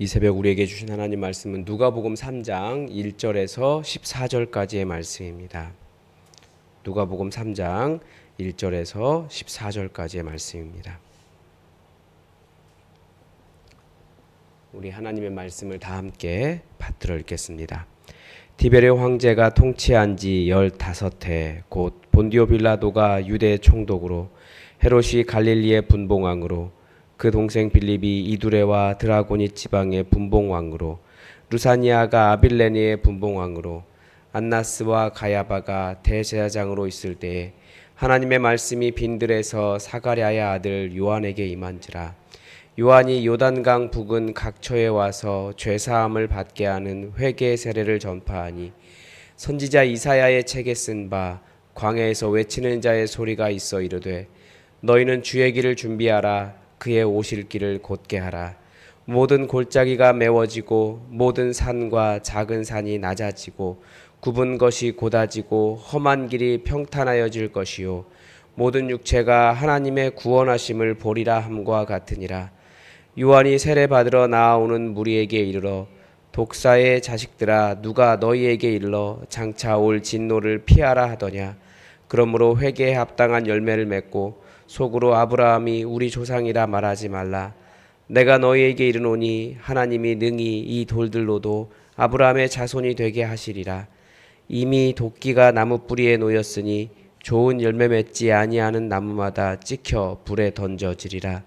이 새벽 우리에게 주신 하나님 말씀은 누가복음 3장 1절에서 14절까지의 말씀입니다. 누가복음 3장 1절에서 14절까지의 말씀입니다. 우리 하나님의 말씀을 다 함께 받들어 읽겠습니다. 디베레 황제가 통치한 지 15해 곧 본디오 빌라도가 유대 총독으로 헤롯이 갈릴리의 분봉왕으로 그 동생 빌립이 이두레와 드라고니 지방의 분봉왕으로 루사니아가 아빌레니의 분봉왕으로 안나스와 가야바가 대제사장으로 있을 때에 하나님의 말씀이 빈들에서 사가랴의 아들 요한에게 임한지라. 요한이 요단강 북은 각처에 와서 죄사함을 받게 하는 회개 세례를 전파하니 선지자 이사야의 책에 쓴 바 광야에서 외치는 자의 소리가 있어 이르되 너희는 주의 길을 준비하라. 그의 오실 길을 곧게 하라. 모든 골짜기가 메워지고 모든 산과 작은 산이 낮아지고 굽은 것이 곧아지고 험한 길이 평탄하여질 것이요 모든 육체가 하나님의 구원하심을 보리라 함과 같으니라. 요한이 세례 받으러 나아오는 무리에게 이르러 독사의 자식들아 누가 너희에게 일러 장차 올 진노를 피하라 하더냐. 그러므로 회개에 합당한 열매를 맺고 속으로 아브라함이 우리 조상이라 말하지 말라. 내가 너희에게 이르노니 하나님이 능히 이 돌들로도 아브라함의 자손이 되게 하시리라. 이미 도끼가 나무 뿌리에 놓였으니 좋은 열매 맺지 아니하는 나무마다 찍혀 불에 던져지리라.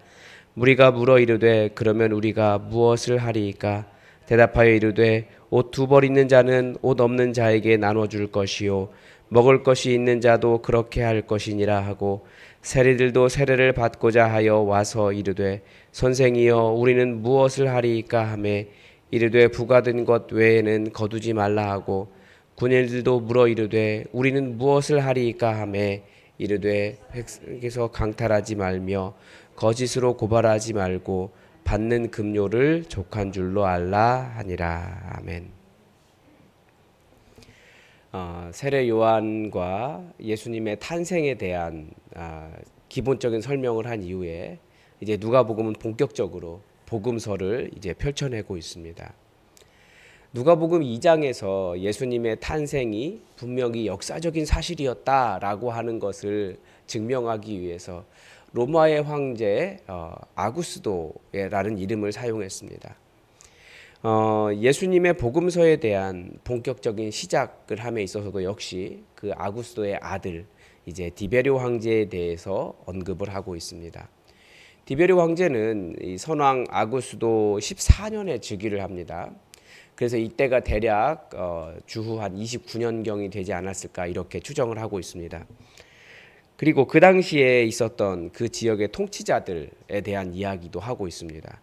무리가 물어 이르되 그러면 우리가 무엇을 하리이까? 대답하여 이르되 옷 두 벌 있는 자는 옷 없는 자에게 나눠줄 것이요 먹을 것이 있는 자도 그렇게 할 것이니라 하고 세리들도 세례를 받고자 하여 와서 이르되 선생이여 우리는 무엇을 하리이까 하매 이르되 부가된 것 외에는 거두지 말라 하고 군인들도 물어 이르되 우리는 무엇을 하리이까 하매 이르되 백성에게서 강탈하지 말며 거짓으로 고발하지 말고 받는 급료를 족한 줄로 알라 하니라. 아멘. 세례 요한과 예수님의 탄생에 대한 기본적인 설명을 한 이후에 이제 누가복음은 본격적으로 복음서를 이제 펼쳐내고 있습니다. 누가복음 2장에서 예수님의 탄생이 분명히 역사적인 사실이었다라고 하는 것을 증명하기 위해서 로마의 황제 아구스도라는 이름을 사용했습니다. 예수님의 복음서에 대한 본격적인 시작을 함에 있어서도 역시 그 아구스도의 아들 이제 디베르 황제에 대해서 언급을 하고 있습니다. 디베르 황제는 이 선왕 아구스도 14년에 즉위를 합니다. 그래서 이때가 대략 주후 한 29년경이 되지 않았을까 이렇게 추정을 하고 있습니다. 그리고 그 당시에 있었던 그 지역의 통치자들에 대한 이야기도 하고 있습니다.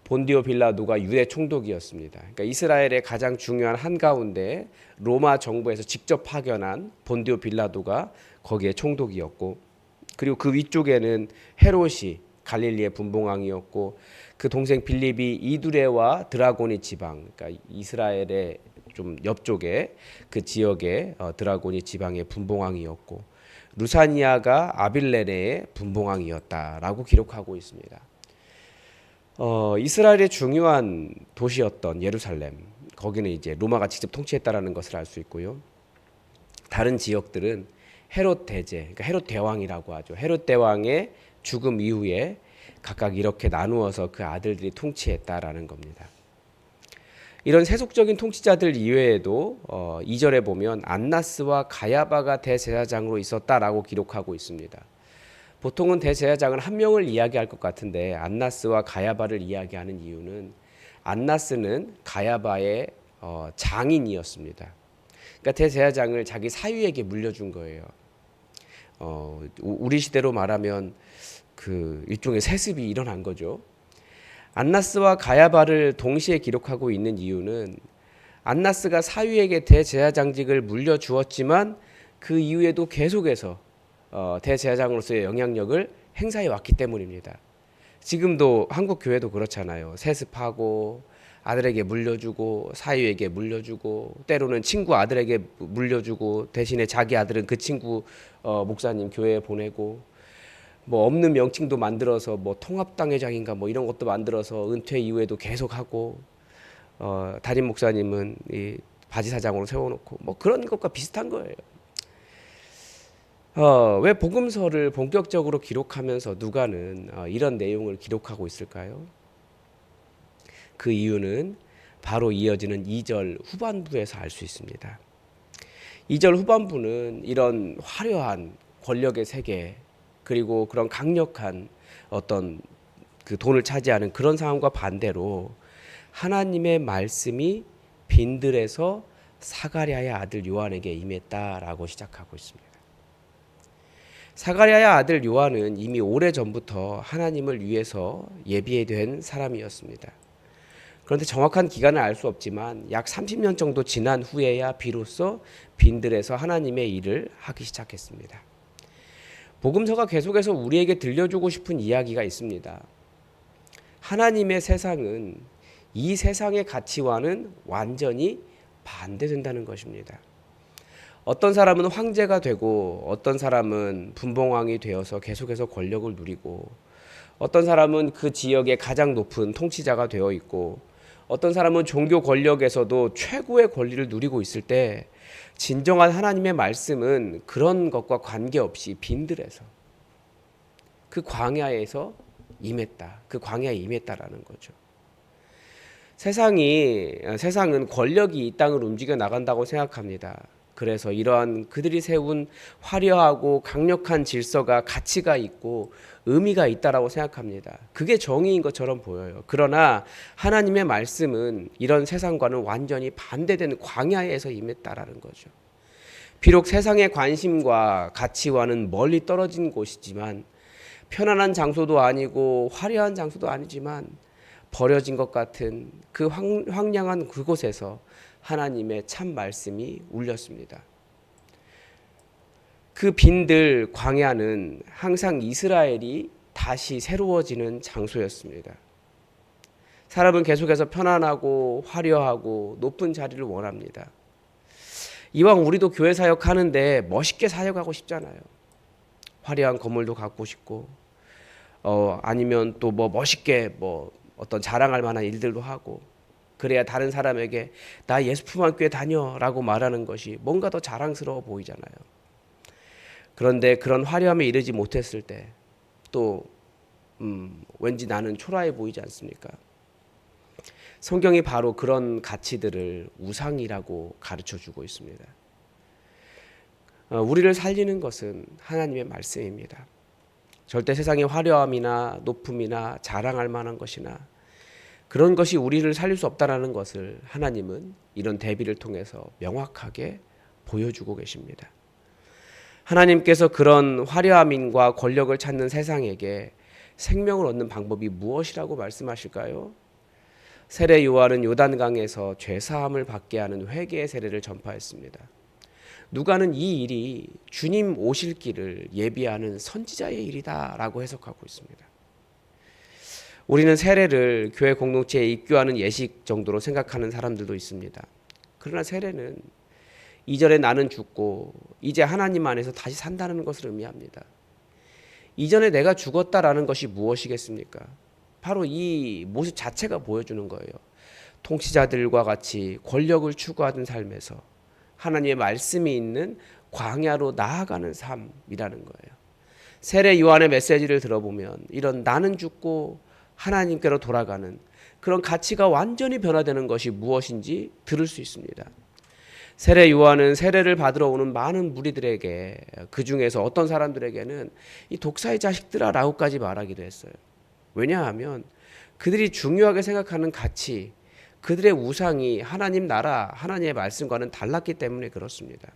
본디오 빌라도가 유대 총독이었습니다. 그러니까 이스라엘의 가장 중요한 한가운데 로마 정부에서 직접 파견한 본디오 빌라도가 거기에 총독이었고, 그리고 그 위쪽에는 헤롯이 갈릴리의 분봉왕이었고, 그 동생 빌립이 이두레와 드라고니 지방, 그러니까 이스라엘의 좀 옆쪽에 그 지역의 드라고니 지방의 분봉왕이었고, 루사니아가 아빌레네의 분봉왕이었다라고 기록하고 있습니다. 이스라엘의 중요한 도시였던 예루살렘, 거기는 이제 로마가 직접 통치했다라는 것을 알 수 있고요. 다른 지역들은 헤롯 대제, 그러니까 헤롯 대왕이라고 하죠. 헤롯 대왕의 죽음 이후에 각각 이렇게 나누어서 그 아들들이 통치했다라는 겁니다. 이런 세속적인 통치자들 이외에도 2절에 보면 안나스와 가야바가 대제사장으로 있었다라고 기록하고 있습니다. 보통은 대제사장은 한 명을 이야기할 것 같은데 안나스와 가야바를 이야기하는 이유는 안나스는 가야바의 장인이었습니다. 그러니까 대제사장을 자기 사위에게 물려준 거예요. 우리 시대로 말하면 그 일종의 세습이 일어난 거죠. 안나스와 가야바를 동시에 기록하고 있는 이유는 안나스가 사위에게 대제사장직을 물려주었지만 그 이후에도 계속해서 대제사장으로서의 영향력을 행사해 왔기 때문입니다. 지금도 한국 교회도 그렇잖아요. 세습하고 아들에게 물려주고 사위에게 물려주고 때로는 친구 아들에게 물려주고 대신에 자기 아들은 그 친구 목사님 교회에 보내고 뭐 없는 명칭도 만들어서 뭐 통합당회장인가 뭐 이런 것도 만들어서 은퇴 이후에도 계속 하고, 담임 목사님은 이 바지 사장으로 세워놓고 뭐 그런 것과 비슷한 거예요. 왜 복음서를 본격적으로 기록하면서 누가는 이런 내용을 기록하고 있을까요? 그 이유는 바로 이어지는 2절 후반부에서 알 수 있습니다. 2절 후반부는 이런 화려한 권력의 세계, 그리고 그런 강력한 어떤 그 돈을 차지하는 그런 상황과 반대로 하나님의 말씀이 빈들에서 사가랴의 아들 요한에게 임했다라고 시작하고 있습니다. 사가랴의 아들 요한은 이미 오래전부터 하나님을 위해서 예비된 사람이었습니다. 그런데 정확한 기간을 알 수 없지만 약 30년 정도 지난 후에야 비로소 빈들에서 하나님의 일을 하기 시작했습니다. 복음서가 계속해서 우리에게 들려주고 싶은 이야기가 있습니다. 하나님의 세상은 이 세상의 가치와는 완전히 반대된다는 것입니다. 어떤 사람은 황제가 되고, 어떤 사람은 분봉왕이 되어서 계속해서 권력을 누리고, 어떤 사람은 그 지역의 가장 높은 통치자가 되어 있고, 어떤 사람은 종교 권력에서도 최고의 권리를 누리고 있을 때 진정한 하나님의 말씀은 그런 것과 관계없이 빈들에서, 그 광야에서 임했다. 그 광야에 임했다라는 거죠. 세상은 권력이 이 땅을 움직여 나간다고 생각합니다. 그래서 이러한 그들이 세운 화려하고 강력한 질서가 가치가 있고 의미가 있다라고 생각합니다. 그게 정의인 것처럼 보여요. 그러나 하나님의 말씀은 이런 세상과는 완전히 반대된 광야에서 임했다라는 거죠. 비록 세상의 관심과 가치와는 멀리 떨어진 곳이지만, 편안한 장소도 아니고 화려한 장소도 아니지만 버려진 것 같은 그 황량한 그곳에서 하나님의 참 말씀이 울렸습니다. 그 빈들 광야는 항상 이스라엘이 다시 새로워지는 장소였습니다. 사람은 계속해서 편안하고 화려하고 높은 자리를 원합니다. 이왕 우리도 교회 사역하는데 멋있게 사역하고 싶잖아요. 화려한 건물도 갖고 싶고, 아니면 또 뭐 멋있게 뭐 어떤 자랑할 만한 일들도 하고, 그래야 다른 사람에게 나 예수품학교에 다녀라고 말하는 것이 뭔가 더 자랑스러워 보이잖아요. 그런데 그런 화려함에 이르지 못했을 때 또 왠지 나는 초라해 보이지 않습니까? 성경이 바로 그런 가치들을 우상이라고 가르쳐주고 있습니다. 우리를 살리는 것은 하나님의 말씀입니다. 절대 세상의 화려함이나 높음이나 자랑할 만한 것이나 그런 것이 우리를 살릴 수 없다는 것을 하나님은 이런 대비를 통해서 명확하게 보여주고 계십니다. 하나님께서 그런 화려함과 권력을 찾는 세상에게 생명을 얻는 방법이 무엇이라고 말씀하실까요? 세례 요한은 요단강에서 죄사함을 받게 하는 회개의 세례를 전파했습니다. 누가는 이 일이 주님 오실 길을 예비하는 선지자의 일이다라고 해석하고 있습니다. 우리는 세례를 교회 공동체에 입교하는 예식 정도로 생각하는 사람들도 있습니다. 그러나 세례는 이전에 나는 죽고 이제 하나님 안에서 다시 산다는 것을 의미합니다. 이전에 내가 죽었다라는 것이 무엇이겠습니까? 바로 이 모습 자체가 보여주는 거예요. 통치자들과 같이 권력을 추구하던 삶에서 하나님의 말씀이 있는 광야로 나아가는 삶이라는 거예요. 세례 요한의 메시지를 들어보면 이런 나는 죽고 하나님께로 돌아가는 그런 가치가 완전히 변화되는 것이 무엇인지 들을 수 있습니다. 세례 요한은 세례를 받으러 오는 많은 무리들에게, 그 중에서 어떤 사람들에게는 이 독사의 자식들아라고까지 말하기도 했어요. 왜냐하면 그들이 중요하게 생각하는 가치, 그들의 우상이 하나님 나라, 하나님의 말씀과는 달랐기 때문에 그렇습니다.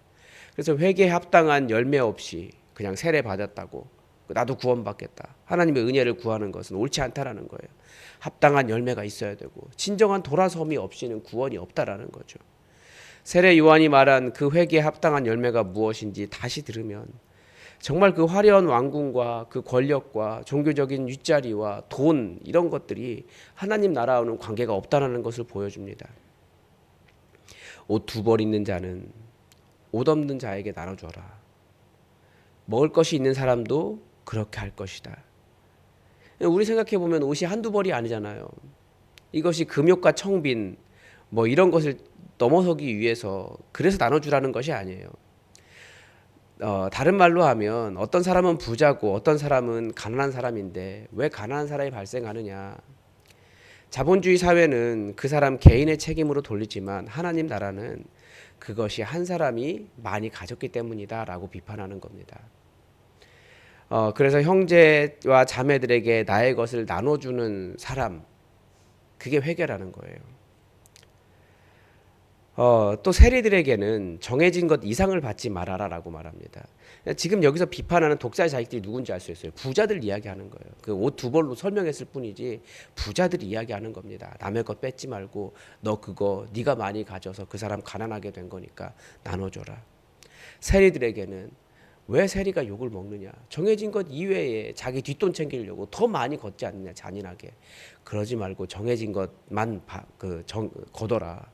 그래서 회개에 합당한 열매 없이 그냥 세례 받았다고 나도 구원받겠다, 하나님의 은혜를 구하는 것은 옳지 않다라는 거예요. 합당한 열매가 있어야 되고 진정한 돌아섬이 없이는 구원이 없다라는 거죠. 세례 요한이 말한 그 회개에 합당한 열매가 무엇인지 다시 들으면 정말 그 화려한 왕궁과 그 권력과 종교적인 윗자리와 돈, 이런 것들이 하나님 나라와는 관계가 없다는 것을 보여줍니다. 옷 2벌 있는 자는 옷 없는 자에게 나눠줘라. 먹을 것이 있는 사람도 그렇게 할 것이다. 우리 생각해 보면 옷이 한두 벌이 아니잖아요. 이것이 금욕과 청빈 뭐 이런 것을 넘어서기 위해서 그래서 나눠주라는 것이 아니에요. 다른 말로 하면 어떤 사람은 부자고 어떤 사람은 가난한 사람인데 왜 가난한 사람이 발생하느냐. 자본주의 사회는 그 사람 개인의 책임으로 돌리지만 하나님 나라는 그것이 한 사람이 많이 가졌기 때문이다라고 비판하는 겁니다. 그래서 형제와 자매들에게 나의 것을 나눠주는 사람, 그게 회개라는 거예요. 또 세리들에게는 정해진 것 이상을 받지 말아라라고 말합니다. 지금 여기서 비판하는 독자의 자식들이 누군지 알 수 있어요. 부자들 이야기하는 거예요. 그 옷 두 벌로 설명했을 뿐이지 부자들이 이야기하는 겁니다. 남의 것 뺏지 말고 너 그거 네가 많이 가져서 그 사람 가난하게 된 거니까 나눠줘라. 세리들에게는 왜 세리가 욕을 먹느냐. 정해진 것 이외에 자기 뒷돈 챙기려고 더 많이 걷지 않느냐. 잔인하게. 그러지 말고 정해진 것만 거둬라.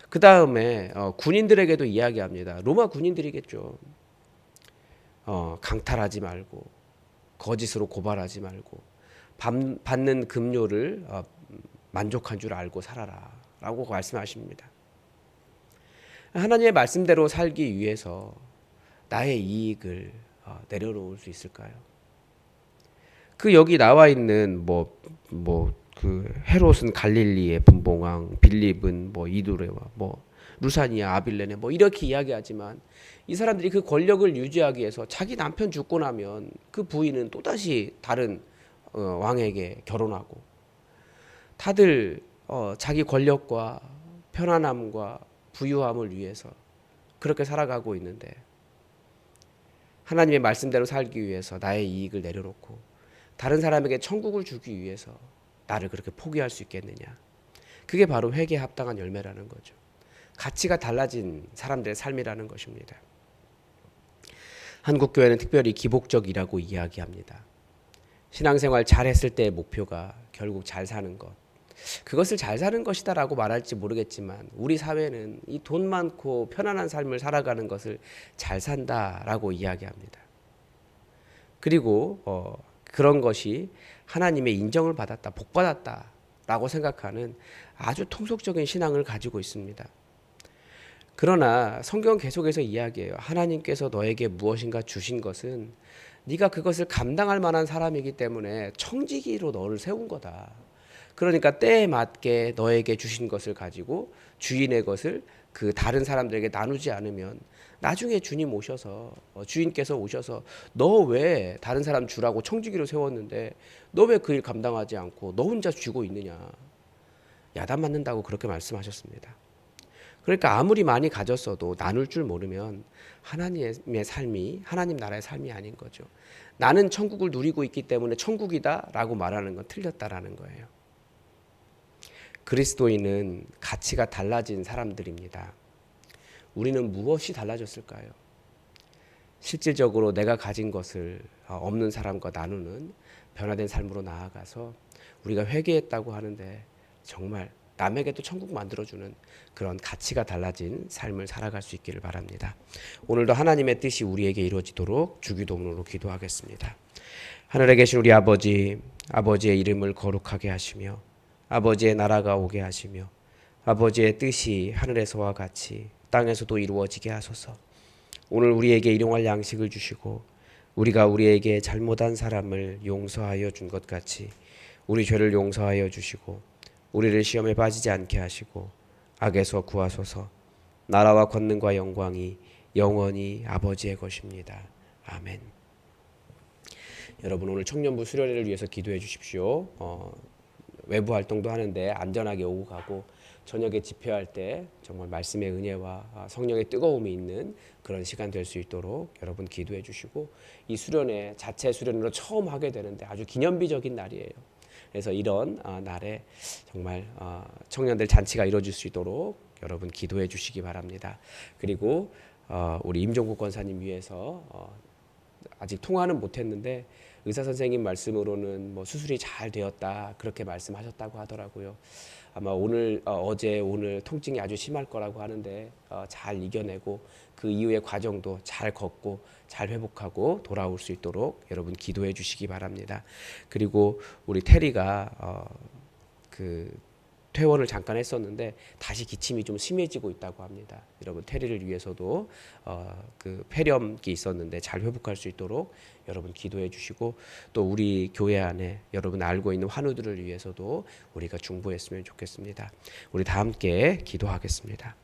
그 다음에 군인들에게도 이야기합니다. 로마 군인들이겠죠. 강탈하지 말고 거짓으로 고발하지 말고 받는 급료를 만족한 줄 알고 살아라 라고 말씀하십니다. 하나님의 말씀대로 살기 위해서 나의 이익을 내려놓을 수 있을까요? 그 여기 나와 있는 그 헤롯은 갈릴리의 분봉왕, 빌립은 이두레와 루사니아, 아빌레네 이렇게 이야기하지만 이 사람들이 그 권력을 유지하기 위해서 자기 남편 죽고 나면 그 부인은 또다시 다른 왕에게 결혼하고 다들 자기 권력과 편안함과 부유함을 위해서 그렇게 살아가고 있는데 하나님의 말씀대로 살기 위해서 나의 이익을 내려놓고 다른 사람에게 천국을 주기 위해서 나를 그렇게 포기할 수 있겠느냐. 그게 바로 회개에 합당한 열매라는 거죠. 가치가 달라진 사람들의 삶이라는 것입니다. 한국교회는 특별히 기복적이라고 이야기합니다. 신앙생활 잘했을 때의 목표가 결국 잘 사는 것. 그것을 잘 사는 것이다 라고 말할지 모르겠지만 우리 사회는 이 돈 많고 편안한 삶을 살아가는 것을 잘 산다라고 이야기합니다. 그리고 그런 것이 하나님의 인정을 받았다, 복받았다 라고 생각하는 아주 통속적인 신앙을 가지고 있습니다. 그러나 성경 계속해서 이야기해요. 하나님께서 너에게 무엇인가 주신 것은 네가 그것을 감당할 만한 사람이기 때문에 청지기로 너를 세운 거다. 그러니까 때에 맞게 너에게 주신 것을 가지고 주인의 것을 그 다른 사람들에게 나누지 않으면 나중에 주인께서 오셔서 너 왜 다른 사람 주라고 청지기로 세웠는데 너 왜 그 일 감당하지 않고 너 혼자 쥐고 있느냐. 야단 맞는다고 그렇게 말씀하셨습니다. 그러니까 아무리 많이 가졌어도 나눌 줄 모르면 하나님의 삶이 하나님 나라의 삶이 아닌 거죠. 나는 천국을 누리고 있기 때문에 천국이다라고 말하는 건 틀렸다라는 거예요. 그리스도인은 가치가 달라진 사람들입니다. 우리는 무엇이 달라졌을까요? 실질적으로 내가 가진 것을 없는 사람과 나누는 변화된 삶으로 나아가서 우리가 회개했다고 하는데 정말 남에게도 천국 만들어주는 그런 가치가 달라진 삶을 살아갈 수 있기를 바랍니다. 오늘도 하나님의 뜻이 우리에게 이루어지도록 주기도문으로 기도하겠습니다. 하늘에 계신 우리 아버지, 아버지의 이름을 거룩하게 하시며 아버지의 나라가 오게 하시며 아버지의 뜻이 하늘에서와 같이 땅에서도 이루어지게 하소서. 오늘 우리에게 일용할 양식을 주시고 우리가 우리에게 잘못한 사람을 용서하여 준 것 같이 우리 죄를 용서하여 주시고 우리를 시험에 빠지지 않게 하시고 악에서 구하소서. 나라와 권능과 영광이 영원히 아버지의 것입니다. 아멘. 여러분 오늘 청년부 수련회를 위해서 기도해 주십시오. 외부 활동도 하는데 안전하게 오고 가고 저녁에 집회할 때 정말 말씀의 은혜와 성령의 뜨거움이 있는 그런 시간 될 수 있도록 여러분 기도해 주시고 이 수련회 자체 수련으로 처음 하게 되는데 아주 기념비적인 날이에요. 그래서 이런 날에 정말 청년들 잔치가 이루어질 수 있도록 여러분 기도해 주시기 바랍니다. 그리고 우리 임종국 권사님 위해서 아직 통화는 못했는데 의사 선생님 말씀으로는 뭐 수술이 잘 되었다 그렇게 말씀하셨다고 하더라고요. 아마 어제 오늘 통증이 아주 심할 거라고 하는데 잘 이겨내고 그 이후의 과정도 잘 걷고 잘 회복하고 돌아올 수 있도록 여러분 기도해 주시기 바랍니다. 그리고 우리 테리가 그 퇴원을 잠깐 했었는데 다시 기침이 좀 심해지고 있다고 합니다. 여러분 테리를 위해서도 그 폐렴이 있었는데 잘 회복할 수 있도록 여러분 기도해 주시고 또 우리 교회 안에 여러분 알고 있는 환우들을 위해서도 우리가 중보했으면 좋겠습니다. 우리 다 함께 기도하겠습니다.